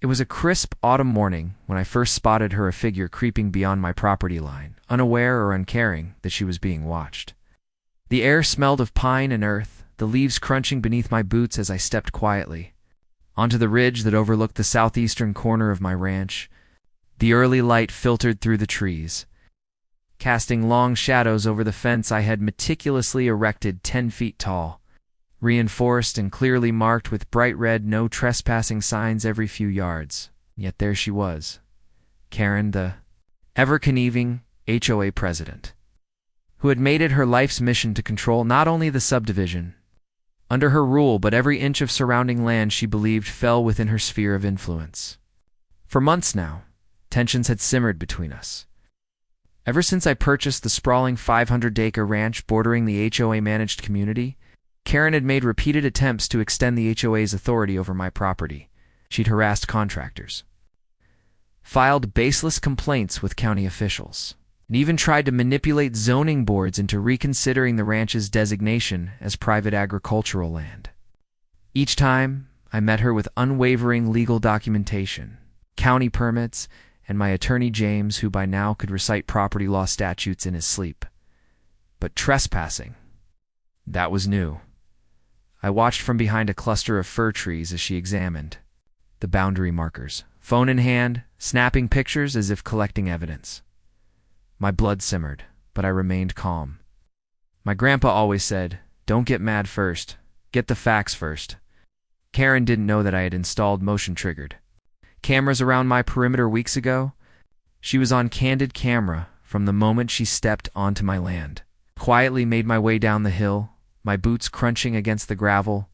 It was a crisp autumn morning when I first spotted her, a figure creeping beyond my property line, unaware or uncaring that she was being watched. The air smelled of pine and earth, the leaves crunching beneath my boots as I stepped quietly onto the ridge that overlooked the southeastern corner of my ranch. The early light filtered through the trees, casting long shadows over the fence I had meticulously erected 10 feet tall, reinforced and clearly marked with bright red "no trespassing" signs every few yards. Yet there she was, Karen, the ever-conniving HOA president, who had made it her life's mission to control not only the subdivision under her rule, but every inch of surrounding land she believed fell within her sphere of influence. For months now, tensions had simmered between us. Ever since I purchased the sprawling 500-acre ranch bordering the HOA-managed community, Karen had made repeated attempts to extend the HOA's authority over my property. She'd harassed contractors, filed baseless complaints with county officials, and even tried to manipulate zoning boards into reconsidering the ranch's designation as private agricultural land. Each time, I met her with unwavering legal documentation, county permits, and my attorney James, who by now could recite property law statutes in his sleep. But trespassing, that was new. I watched from behind a cluster of fir trees as she examined the boundary markers, phone in hand, snapping pictures as if collecting evidence. My blood simmered, but I remained calm. My grandpa always said, "Don't get mad first, get the facts first." Karen didn't know that I had installed motion-triggered cameras around my perimeter weeks ago. She was on candid camera from the moment she stepped onto my land. Quietly made my way down the hill, my boots crunching against the gravel.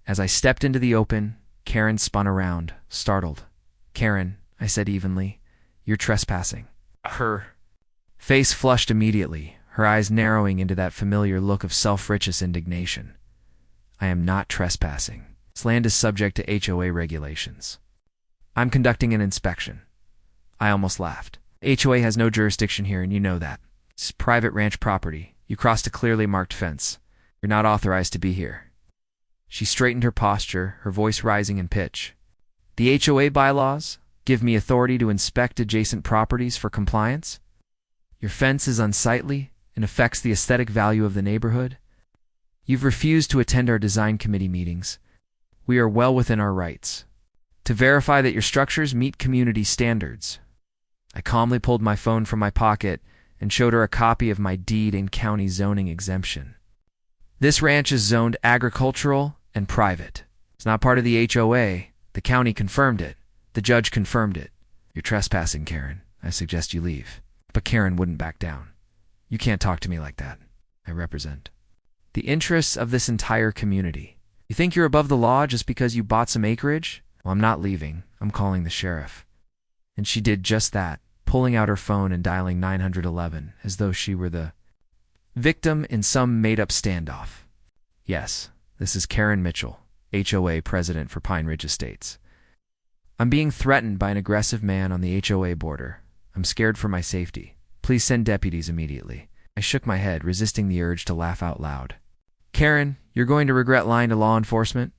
As I stepped into the open, Karen spun around, startled. "Karen," I said evenly, "you're trespassing." Her face flushed immediately, her eyes narrowing into that familiar look of self-righteous indignation. "I am not trespassing. This land is subject to HOA regulations. I'm conducting an inspection." I almost laughed. "HOA has no jurisdiction here, and you know that. It's private ranch property. You crossed a clearly marked fence. You're not authorized to be here." She straightened her posture, her voice rising in pitch. "The HOA bylaws give me authority to inspect adjacent properties for compliance. Your fence is unsightly and affects the aesthetic value of the neighborhood. You've refused to attend our design committee meetings. We are well within our rights to verify that your structures meet community standards." I calmly pulled my phone from my pocket and showed her a copy of my deed and county zoning exemption. "This ranch is zoned agricultural and private. It's not part of the HOA. The county confirmed it. The judge confirmed it." "You're trespassing, Karen. I suggest you leave." But Karen wouldn't back down. "You can't talk to me like that. I represent the interests of this entire community. You think you're above the law just because you bought some acreage? Well, I'm not leaving. I'm calling the sheriff." And she did just that, pulling out her phone and dialing 911 as though she were the victim in some made-up standoff. "Yes, this is Karen Mitchell, HOA President for Pine Ridge Estates. I'm being threatened by an aggressive man on the HOA border. I'm scared for my safety. Please send deputies immediately." I shook my head, resisting the urge to laugh out loud. "Karen, you're going to regret lying to law enforcement."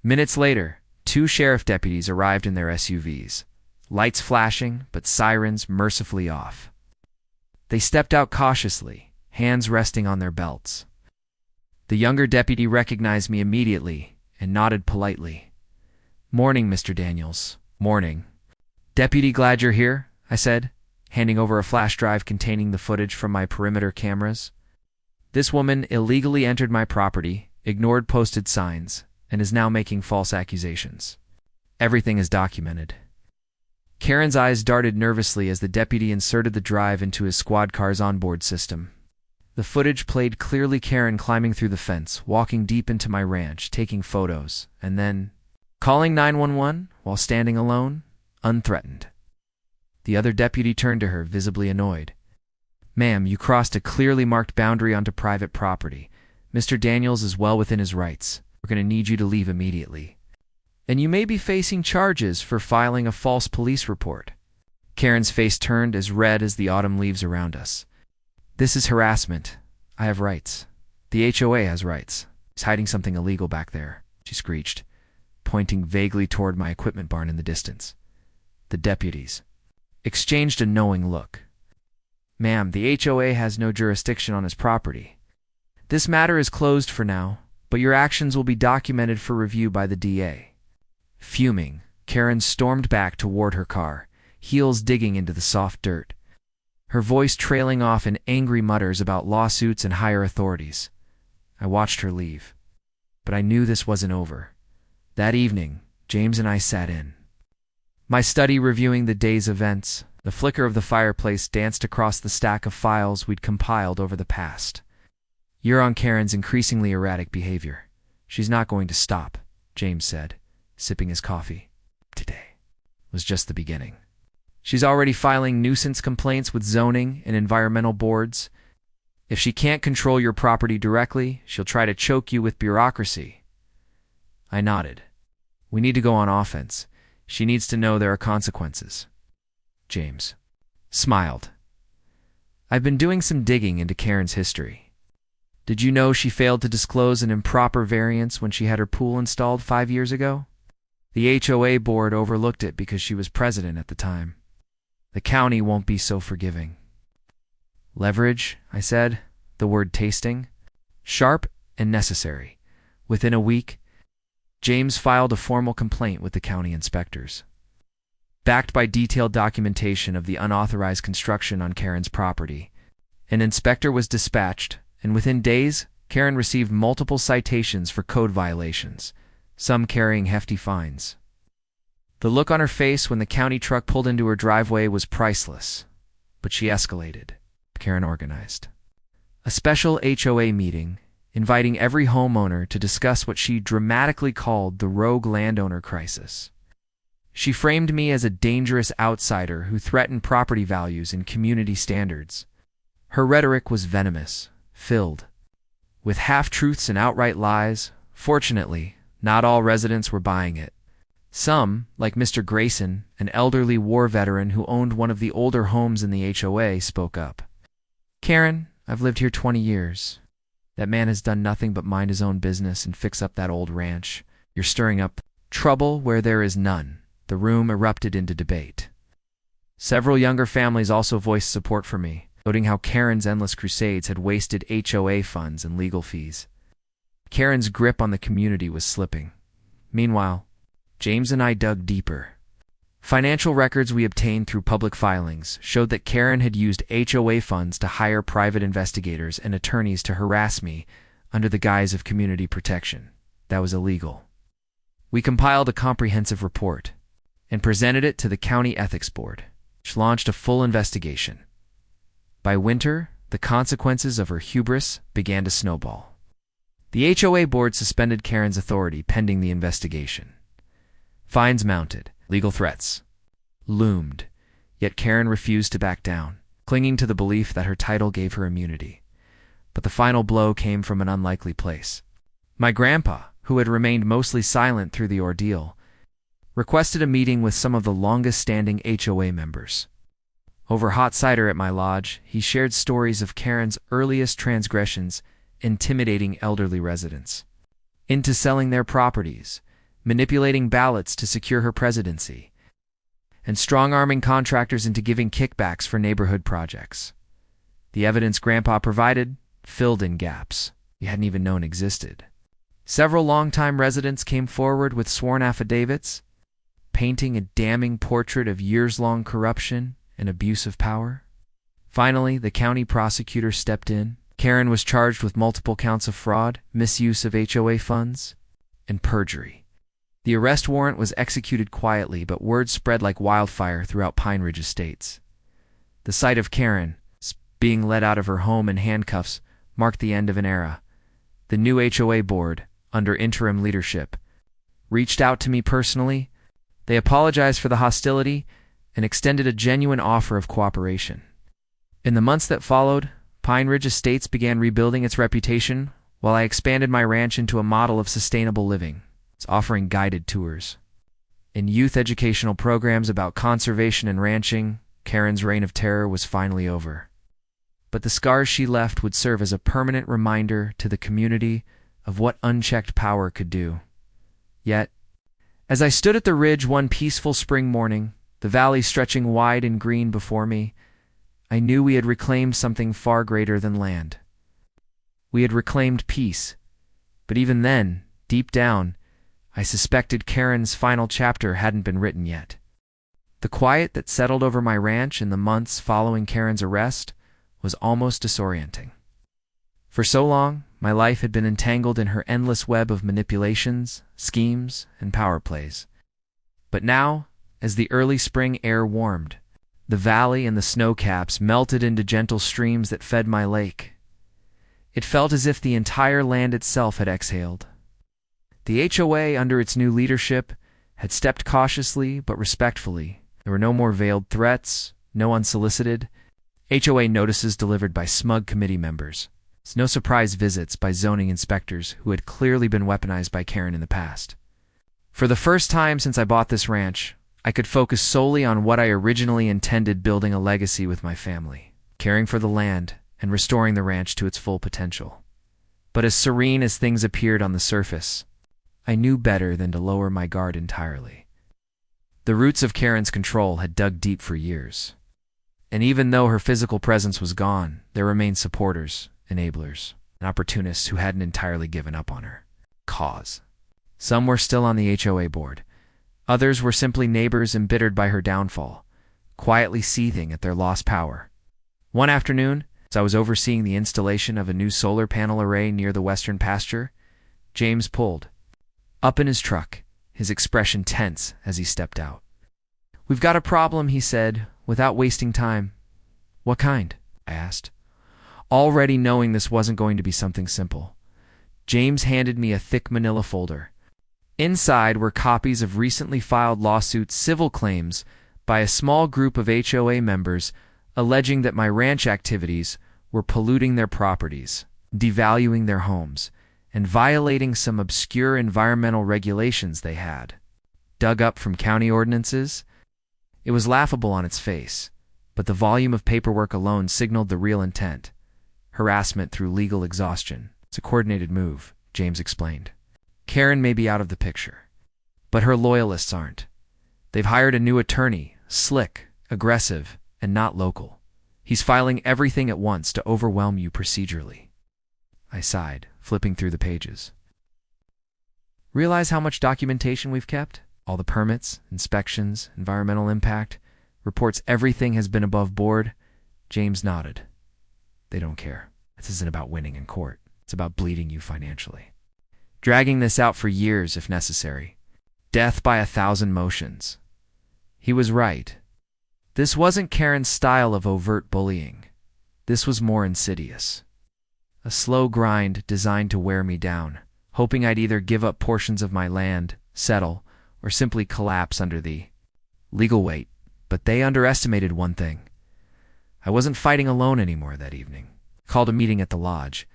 Minutes later, 2 sheriff deputies arrived in their SUVs, lights flashing, but sirens mercifully off. They stepped out cautiously, hands resting on their belts. The younger deputy recognized me immediately and nodded politely. "Morning, Mr. Daniels." "Morning." "Deputy, glad you're here," I said, handing over a flash drive containing the footage from my perimeter cameras. "This woman illegally entered my property, ignored posted signs, and is now making false accusations. Everything is documented." Karen's eyes darted nervously as the deputy inserted the drive into his squad car's onboard system. The footage played clearly Karen climbing through the fence, walking deep into my ranch, taking photos, and then calling 911 while standing alone, unthreatened. The other deputy turned to her, visibly annoyed. "Ma'am, you crossed a clearly marked boundary onto private property. Mr. Daniels is well within his rights. We're going to need you to leave immediately. And you may be facing charges for filing a false police report." Karen's face turned as red as the autumn leaves around us. "This is harassment. I have rights. The HOA has rights. He's hiding something illegal back there," she screeched. pointing vaguely toward my equipment barn in the distance. The deputies exchanged a knowing look. "Ma'am, the HOA has no jurisdiction on his property. This matter is closed for now, but your actions will be documented for review by the DA." Fuming, Karen stormed back toward her car, heels digging into the soft dirt, her voice trailing off in angry mutters about lawsuits and higher authorities. I watched her leave, but I knew this wasn't over. That evening, James and I sat in my study reviewing the day's events. The flicker of the fireplace danced across the stack of files we'd compiled over the past year on Karen's increasingly erratic behavior. "She's not going to stop," James said, sipping his coffee. "Today was just the beginning. She's already filing nuisance complaints with zoning and environmental boards. If she can't control your property directly, she'll try to choke you with bureaucracy." I nodded. "We need to go on offense. She needs to know there are consequences." James smiled. "I've been doing some digging into Karen's history. Did you know she failed to disclose an improper variance when she had her pool installed 5 years ago? The HOA board overlooked it because she was president at the time. The county won't be so forgiving." "Leverage," I said, the word tasting. "Sharp and necessary." Within a week, James filed a formal complaint with the county inspectors, backed by detailed documentation of the unauthorized construction on Karen's property. An inspector was dispatched, and within days, Karen received multiple citations for code violations, some carrying hefty fines. The look on her face when the county truck pulled into her driveway was priceless, but she escalated. Karen organized a special HOA meeting, inviting every homeowner to discuss what she dramatically called the rogue landowner crisis. She framed me as a dangerous outsider who threatened property values and community standards. Her rhetoric was venomous, filled with half-truths and outright lies. Fortunately, not all residents were buying it. Some, like Mr. Grayson, an elderly war veteran who owned one of the older homes in the HOA, spoke up. "Karen, I've lived here 20 years. That man has done nothing but mind his own business and fix up that old ranch. You're stirring up trouble where there is none." The room erupted into debate. Several younger families also voiced support for me, noting how Karen's endless crusades had wasted HOA funds and legal fees. Karen's grip on the community was slipping. Meanwhile, James and I dug deeper. Financial records we obtained through public filings showed that Karen had used HOA funds to hire private investigators and attorneys to harass me under the guise of community protection. That was illegal. We compiled a comprehensive report and presented it to the County Ethics Board, which launched a full investigation. By winter, the consequences of her hubris began to snowball. The HOA board suspended Karen's authority pending the investigation. Fines mounted, legal threats loomed, yet Karen refused to back down, clinging to the belief that her title gave her immunity. But the final blow came from an unlikely place. My grandpa, who had remained mostly silent through the ordeal, requested a meeting with some of the longest-standing HOA members. Over hot cider at my lodge, he shared stories of Karen's earliest transgressions, intimidating elderly residents into selling their properties, manipulating ballots to secure her presidency, and strong-arming contractors into giving kickbacks for neighborhood projects. The evidence Grandpa provided filled in gaps we hadn't even known existed. Several longtime residents came forward with sworn affidavits, painting a damning portrait of years-long corruption and abuse of power. Finally, the county prosecutor stepped in. Karen was charged with multiple counts of fraud, misuse of HOA funds, and perjury. The arrest warrant was executed quietly, but word spread like wildfire throughout Pine Ridge Estates. The sight of Karen being led out of her home in handcuffs marked the end of an era. The new HOA board, under interim leadership, reached out to me personally. They apologized for the hostility and extended a genuine offer of cooperation. In the months that followed, Pine Ridge Estates began rebuilding its reputation while I expanded my ranch into a model of sustainable living, offering guided tours and youth educational programs about conservation and ranching. Karen's reign of terror was finally over. But the scars she left would serve as a permanent reminder to the community of what unchecked power could do. Yet, As I stood at the ridge one peaceful spring morning, the valley stretching wide and green before me, I knew we had reclaimed something far greater than land. We had reclaimed peace, but even then, deep down, I suspected Karen's final chapter hadn't been written yet. The quiet that settled over my ranch in the months following Karen's arrest was almost disorienting. For so long, my life had been entangled in her endless web of manipulations, schemes, and power plays. But now, as the early spring air warmed, the valley and the snow caps melted into gentle streams that fed my lake. It felt as if the entire land itself had exhaled. The HOA, under its new leadership, had stepped cautiously but respectfully. There were no more veiled threats, no unsolicited HOA notices delivered by smug committee members. No surprise visits by zoning inspectors who had clearly been weaponized by Karen in the past. For the first time since I bought this ranch, I could focus solely on what I originally intended, building a legacy with my family, caring for the land, and restoring the ranch to its full potential. But as serene as things appeared on the surface, I knew better than to lower my guard entirely. The roots of Karen's control had dug deep for years. And even though her physical presence was gone, there remained supporters, enablers, and opportunists who hadn't entirely given up on her cause. Some were still on the HOA board. Others were simply neighbors embittered by her downfall, quietly seething at their lost power. One afternoon, as I was overseeing the installation of a new solar panel array near the western pasture, James pulled up in his truck, his expression tense as he stepped out. "We've got a problem," he said, without wasting time. "What kind?" I asked, already knowing this wasn't going to be something simple. James handed me a thick manila folder. Inside were copies of recently filed lawsuits, civil claims by a small group of HOA members alleging that my ranch activities were polluting their properties, devaluing their homes, and violating some obscure environmental regulations they had. Dug up from county ordinances? It was laughable on its face, but the volume of paperwork alone signaled the real intent. Harassment through legal exhaustion. It's a coordinated move, James explained. Karen may be out of the picture, but her loyalists aren't. They've hired a new attorney, slick, aggressive, and not local. He's filing everything at once to overwhelm you procedurally. I sighed, flipping through the pages. Realize how much documentation we've kept? All the permits, inspections, environmental impact, reports, everything has been above board. James nodded. They don't care. This isn't about winning in court. It's about bleeding you financially. Dragging this out for years if necessary. Death by 1,000 motions. He was right. This wasn't Karen's style of overt bullying. This was more insidious. A slow grind designed to wear me down, hoping I'd either give up portions of my land, settle, or simply collapse under the legal weight. But they underestimated one thing. I wasn't fighting alone anymore that evening. Called a meeting at the lodge.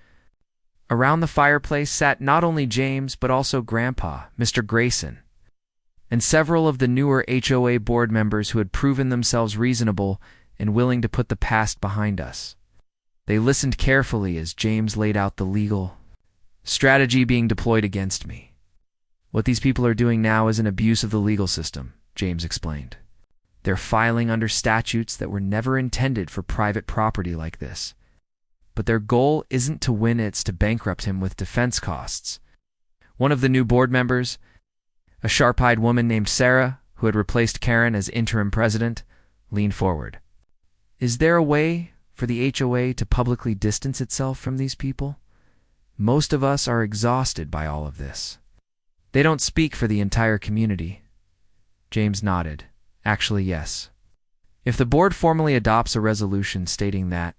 Around the fireplace sat not only James, but also Grandpa, Mr. Grayson, and several of the newer HOA board members who had proven themselves reasonable and willing to put the past behind us. They listened carefully as James laid out the legal strategy being deployed against me. What these people are doing now is an abuse of the legal system, James explained. They're filing under statutes that were never intended for private property like this. But their goal isn't to win, it's to bankrupt him with defense costs. One of the new board members, a sharp-eyed woman named Sarah, who had replaced Karen as interim president, leaned forward. Is there a way for the HOA to publicly distance itself from these people? Most of us are exhausted by all of this. They don't speak for the entire community. James nodded. Actually, yes. If the board formally adopts a resolution stating that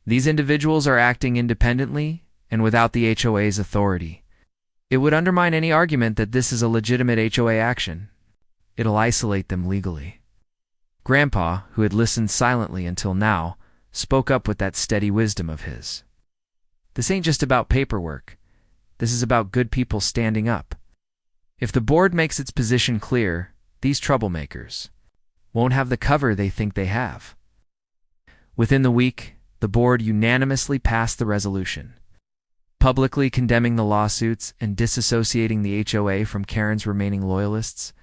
these individuals are acting independently and without the HOA's authority, it would undermine any argument that this is a legitimate HOA action. It'll isolate them legally. Grandpa, who had listened silently until now, spoke up with that steady wisdom of his. This ain't just about paperwork. This is about good people standing up. If the board makes its position clear, these troublemakers won't have the cover they think they have. Within the week, the board unanimously passed the resolution. publicly condemning the lawsuits and disassociating the HOA from Karen's remaining loyalists.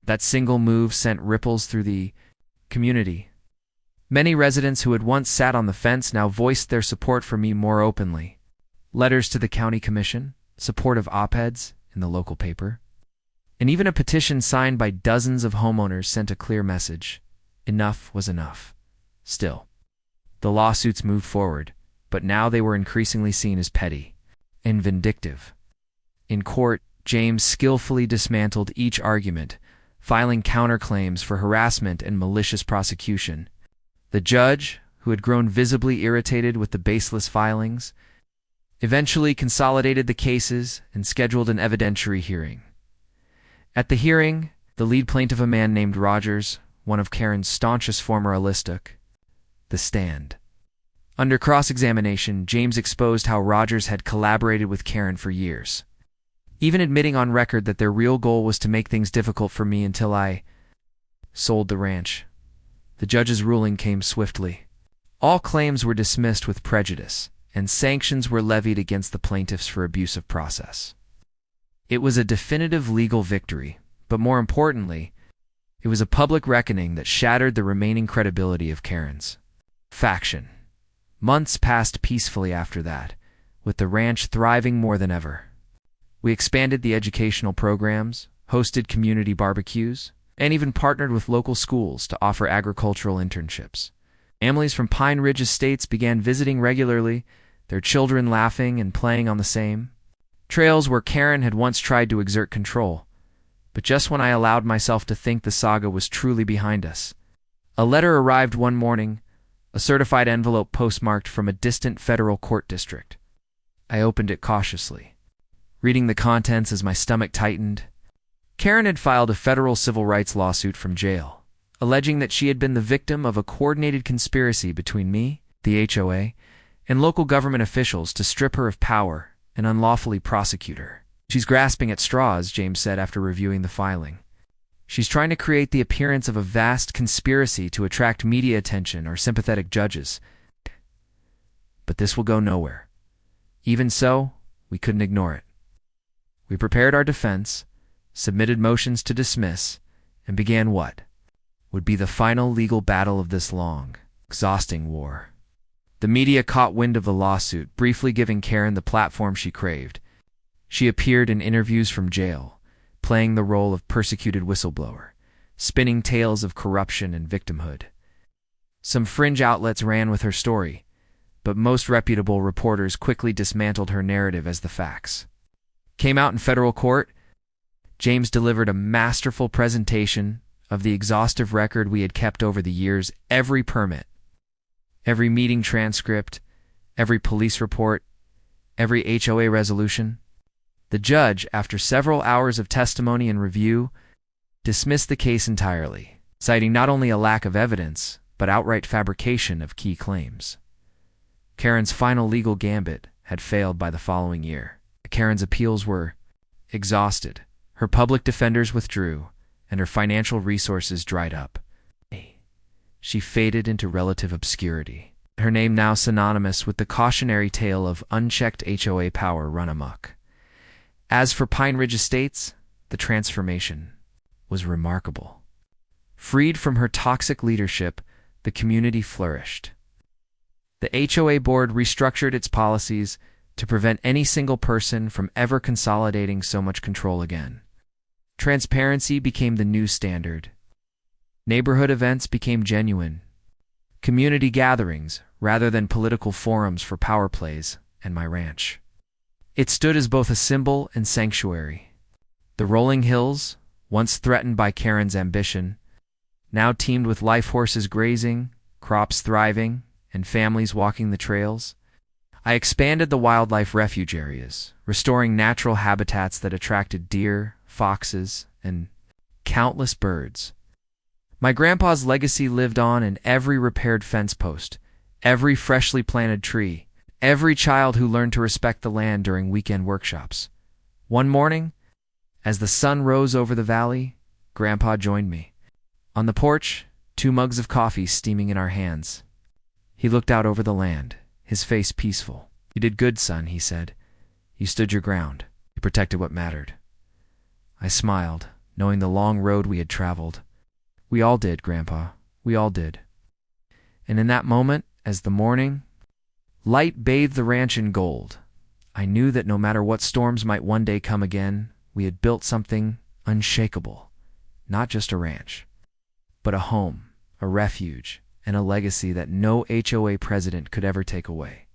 That single move sent ripples through the community. Many residents who had once sat on the fence now voiced their support for me more openly. Letters to the county commission, supportive op-eds in the local paper, and even a petition signed by dozens of homeowners sent a clear message. Enough was enough. Still, the lawsuits moved forward, but now they were increasingly seen as petty and vindictive. In court, James skillfully dismantled each argument, filing counterclaims for harassment and malicious prosecution. The judge, who had grown visibly irritated with the baseless filings, eventually consolidated the cases and scheduled an evidentiary hearing. At the hearing, the lead plaintiff, a man named Rogers, one of Karen's staunchest former took the stand. Under cross-examination, James exposed how Rogers had collaborated with Karen for years, even admitting on record that their real goal was to make things difficult for me until I sold the ranch. The judge's ruling came swiftly. All claims were dismissed with prejudice, and sanctions were levied against the plaintiffs for abuse of process. It was a definitive legal victory, but more importantly, it was a public reckoning that shattered the remaining credibility of Karen's faction. Months passed peacefully after that, with the ranch thriving more than ever. We expanded the educational programs, hosted community barbecues, and even partnered with local schools to offer agricultural internships. Families from Pine Ridge estates began visiting regularly, their children laughing and playing on the same trails where Karen had once tried to exert control. But just when I allowed myself to think the saga was truly behind us, a letter arrived one morning, a certified envelope postmarked from a distant federal court district. I opened it cautiously, reading the contents as my stomach tightened. Karen had filed a federal civil rights lawsuit from jail, alleging that she had been the victim of a coordinated conspiracy between me, the HOA, and local government officials to strip her of power and unlawfully prosecute her. She's grasping at straws, James said after reviewing the filing. She's trying to create the appearance of a vast conspiracy to attract media attention or sympathetic judges. But this will go nowhere. Even so, we couldn't ignore it. We prepared our defense, submitted motions to dismiss, and began what would be the final legal battle of this long, exhausting war. The media caught wind of the lawsuit, briefly giving Karen the platform she craved. She appeared in interviews from jail, playing the role of persecuted whistleblower, spinning tales of corruption and victimhood. Some fringe outlets ran with her story, but most reputable reporters quickly dismantled her narrative as the facts came out in federal court. James delivered a masterful presentation of the exhaustive record we had kept over the years, every permit, every meeting transcript, every police report, every HOA resolution. The judge, after several hours of testimony and review, dismissed the case entirely, citing not only a lack of evidence, but outright fabrication of key claims. Karen's final legal gambit had failed by the following year. Karen's appeals were exhausted, her public defenders withdrew, and her financial resources dried up. She faded into relative obscurity, her name now synonymous with the cautionary tale of unchecked HOA power run amok. As for Pine Ridge Estates, the transformation was remarkable. Freed from her toxic leadership, the community flourished. The HOA board restructured its policies to prevent any single person from ever consolidating so much control again. Transparency became the new standard. Neighborhood events became genuine. Community gatherings, rather than political forums for power plays, and my ranch. It stood as both a symbol and sanctuary. The rolling hills, once threatened by Karen's ambition, now teemed with life horses grazing, crops thriving, and families walking the trails. I expanded the wildlife refuge areas, restoring natural habitats that attracted deer, foxes, and countless birds. My grandpa's legacy lived on in every repaired fence post, every freshly planted tree, every child who learned to respect the land during weekend workshops. One morning, as the sun rose over the valley, Grandpa joined me. On the porch, 2 mugs of coffee steaming in our hands. He looked out over the land, his face peaceful. "You did good, son," he said. You stood your ground. You protected what mattered. I smiled, knowing the long road we had traveled. We all did, Grandpa. We all did. And in that moment, as the morning light bathed the ranch in gold, I knew that no matter what storms might one day come again, we had built something unshakable. Not just a ranch, but a home, a refuge, and a legacy that no HOA president could ever take away.